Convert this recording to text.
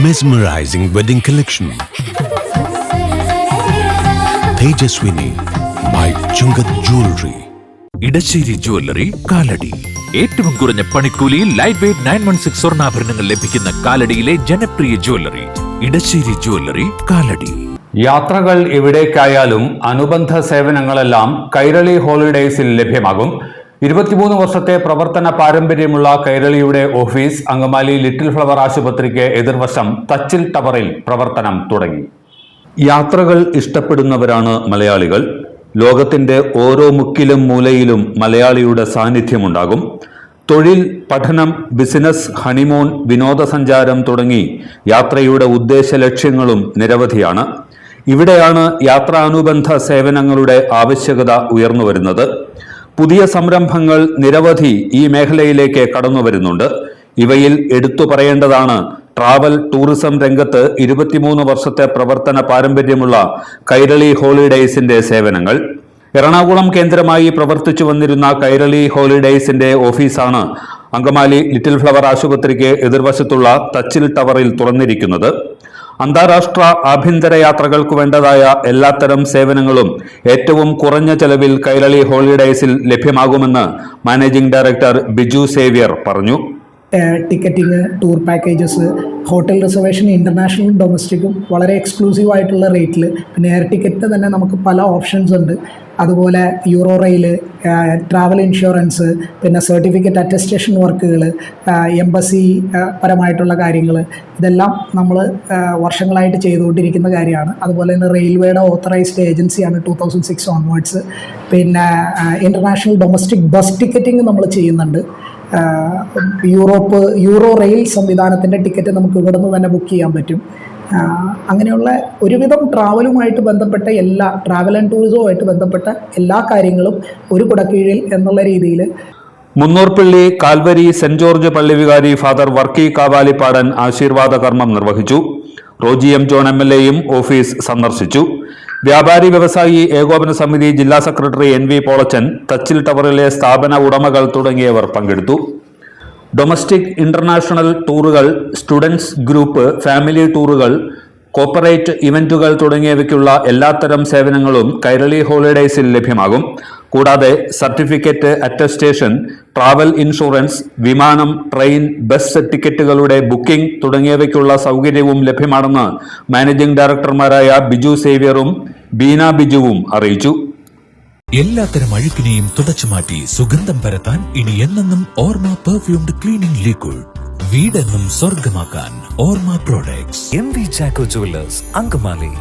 Mesmerizing wedding collection. Tejaswini by Chungat Jewelry. Edassery jewellery Kalady. ഏറ്റവും കുറഞ്ഞ പണിക്കൂലിയിൽ ലൈറ്റ് വെയ്റ്റ് 916 സ്വർണ്ണാഭരണങ്ങൾ ലഭിക്കുന്ന കാലടിയിലെ ജനപ്രിയ ജ്വല്ലറി ഇടശ്ശേരി ജ്വല്ലറി കാലടി. യാത്രകൾ എവിടേക്കായാലും അനുബന്ധ സേവനങ്ങളെല്ലാം കൈരളി ഹോളിഡേയ്സിൽ ലഭ്യമാകും. 23 വർഷത്തെ പ്രവർത്തന പാരമ്പര്യമുള്ള കൈരളിയുടെ ഓഫീസ് അങ്കമാലി ലിറ്റിൽ ഫ്ലവർ ആശുപത്രിക്ക് എതിർവശം തച്ചിൽ ടവറിൽ പ്രവർത്തനം തുടങ്ങി. യാത്രകൾ ഇഷ്ടപ്പെടുന്നവരാണ് മലയാളികൾ. ലോകത്തിന്റെ ഓരോ മുക്കിലും മൂലയിലും മലയാളിയുടെ സാന്നിധ്യമുണ്ടാകും. തൊഴിൽ, പഠനം, ബിസിനസ്, ഹണിമൂൺ, വിനോദസഞ്ചാരം തുടങ്ങി യാത്രയുടെ ഉദ്ദേശ ലക്ഷ്യങ്ങളും നിരവധിയാണ്. ഇവിടെയാണ് യാത്രാനുബന്ധ സേവനങ്ങളുടെ ആവശ്യകത ഉയർന്നുവരുന്നത്. പുതിയ സംരംഭങ്ങൾ നിരവധി ഈ മേഖലയിലേക്ക് കടന്നു വരുന്നുണ്ട്. ഇവയിൽ എടുത്തു പറയേണ്ടതാണ് ട്രാവൽ ടൂറിസം രംഗത്ത് 23 വർഷത്തെ പ്രവർത്തന പാരമ്പര്യമുള്ള കൈരളി ഹോളിഡേയ്സിന്റെ സേവനങ്ങൾ. എറണാകുളം കേന്ദ്രമായി പ്രവർത്തിച്ചു വന്നിരുന്ന കൈരളി ഹോളിഡേയ്സിന്റെ ഓഫീസാണ് അങ്കമാലി ലിറ്റിൽ ഫ്ലവർ ആശുപത്രിക്ക് എതിർവശത്തുള്ള തച്ചിൽ ടവറിൽ തുറന്നിരിക്കുന്നത്. അന്താരാഷ്ട്ര ആഭ്യന്തര യാത്രകൾക്ക് വേണ്ടതായ എല്ലാത്തരം സേവനങ്ങളും ഏറ്റവും കുറഞ്ഞ ചെലവിൽ കൈരളി ഹോളിഡേയ്സിൽ ലഭ്യമാകുമെന്ന് മാനേജിംഗ് ഡയറക്ടർ ബിജു സേവ്യർ പറഞ്ഞു. Ticketing, tour packages, hotel reservation ഇൻ്റർനാഷണലും ഡൊമസ്റ്റിക്കും വളരെ എക്സ്ക്ലൂസീവ് ആയിട്ടുള്ള റേറ്റിൽ, പിന്നെ എയർ ടിക്കറ്റ് തന്നെ നമുക്ക് പല ഓപ്ഷൻസ് ഉണ്ട്. അതുപോലെ യൂറോ റെയിൽ, ട്രാവൽ ഇൻഷുറൻസ്, പിന്നെ സർട്ടിഫിക്കറ്റ് അറ്റസ്റ്റേഷൻ വർക്കുകൾ, എംബസി പരമായിട്ടുള്ള കാര്യങ്ങൾ, ഇതെല്ലാം നമ്മൾ വർഷങ്ങളായിട്ട് ചെയ്തുകൊണ്ടിരിക്കുന്ന കാര്യമാണ്. അതുപോലെ തന്നെ റെയിൽവേയുടെ ഓത്തറൈസ്ഡ് ഏജൻസിയാണ് 2006 ഓൺവേർഡ്സ്. പിന്നെ ഇൻ്റർനാഷണൽ ഡൊമസ്റ്റിക് ബസ് ടിക്കറ്റിംഗ് നമ്മൾ ചെയ്യുന്നുണ്ട്. യൂറോ റെയിൽ സംവിധാനത്തിൻ്റെ ടിക്കറ്റ് നമുക്ക് ഇവിടെ നിന്ന് തന്നെ ബുക്ക് ചെയ്യാൻ പറ്റും. അങ്ങനെയുള്ള ഒരുവിധം ട്രാവലുമായിട്ട് ബന്ധപ്പെട്ട എല്ലാ ട്രാവൽ ആൻഡ് ടൂറിസവുമായിട്ട് ബന്ധപ്പെട്ട എല്ലാ കാര്യങ്ങളും ഒരു കുടക്കീഴിൽ എന്നുള്ള രീതിയിൽ മുന്നൂർപ്പള്ളി കാൽവരി സെന്റ് ജോർജ് പള്ളി വികാരി ഫാദർ വർക്കി കാവാലിപ്പാടൻ ആശീർവാദ കർമ്മം നിർവഹിച്ചു. റോജി എം ജോൺ MLAയും ഓഫീസ് സന്ദർശിച്ചു. വ്യാപാരി വ്യവസായി ഏകോപന സമിതി ജില്ലാ സെക്രട്ടറി NV പോളച്ചൻ, തച്ചിൽ ടവറിലെ സ്ഥാപന ഉടമകൾ തുടങ്ങിയവർ പങ്കെടുത്തു. ഡൊമസ്റ്റിക്, ഇന്റർനാഷണൽ ടൂറുകൾ, സ്റ്റുഡൻസ് ഗ്രൂപ്പ്, ഫാമിലി ടൂറുകൾ, കോർപ്പറേറ്റ് ഇവന്റുകൾ തുടങ്ങിയവയ്ക്കുള്ള എല്ലാത്തരം സേവനങ്ങളും കൈരളി ഹോളിഡേയ്സിൽ ലഭ്യമാകും. കൂടാതെ സർട്ടിഫിക്കറ്റ് അറ്റസ്റ്റേഷൻ, ട്രാവൽ ഇൻഷുറൻസ്, വിമാനം, ട്രെയിൻ, ബസ് ടിക്കറ്റുകളുടെ ബുക്കിംഗ് തുടങ്ങിയവയ്ക്കുള്ള സൗകര്യവും ലഭ്യമാണെന്ന് മാനേജിംഗ് ഡയറക്ടർമാരായ ബിജു സേവ്യറും ബീന ബിജുവും അറിയിച്ചു. എല്ലാത്തരം അഴുക്കിനെയും തുടച്ചുമാറ്റി സുഗന്ധം പരത്താൻ ഇനി എന്നെന്നും ഓർമ്മ പെർഫ്യൂംഡ് ക്ലീനിംഗ് ലിക്വിഡ്. വീടെന്നും സ്വർഗമാക്കാൻ ഓർമ്മ products. MV Chacko jewellers, Angamaly.